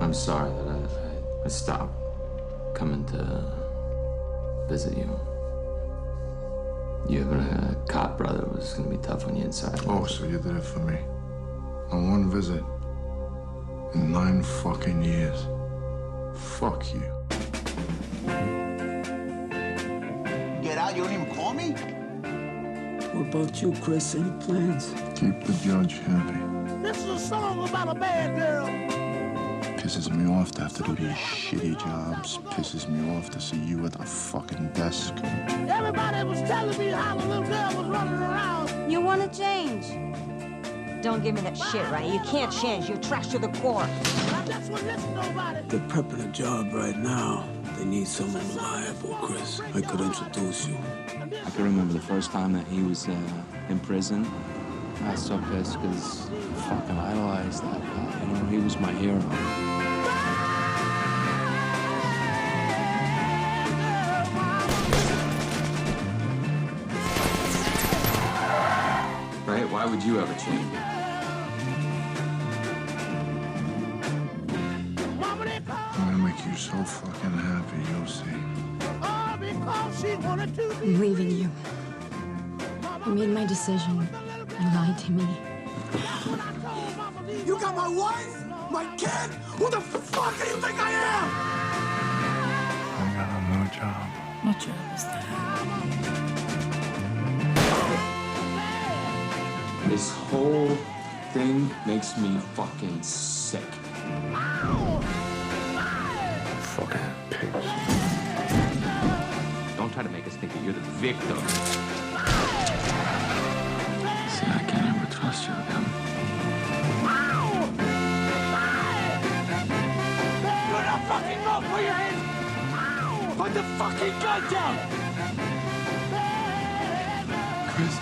I'm sorry that I stopped coming to visit you. You having a cop brother was gonna be tough on you inside. Oh, so you did it for me. On one visit. In 9 fucking years. Fuck you. Get out? You don't even call me? What about you, Chris? Any plans? Keep the judge happy. This is a song about a bad girl. Pisses me off to have to do these shitty jobs. Pisses me off to see you at the fucking desk. Everybody was telling me how the little girl was running around. You want to change? Don't give me that shit, right? You can't change. You're trash to the core. I just wouldn't listen to nobody. They're prepping a job right now. They need someone reliable, Chris. I could introduce you. I can remember the first time that he was in prison. I was so pissed because I fucking idolized that guy. You know, he was my hero. Right? Why would you ever change? I'm gonna make you so fucking happy, you'll see. I'm leaving you. I made my decision. You lied to me. You got my wife? My kid? Who the fuck do you think I am? I got a new job. What job is that? This whole thing makes me fucking sick. Fucking pigs. Don't try to make us think that you're the victim. See, I can't ever trust you again. Do not fucking move! Put your hands! Put the fucking gun down! Chris.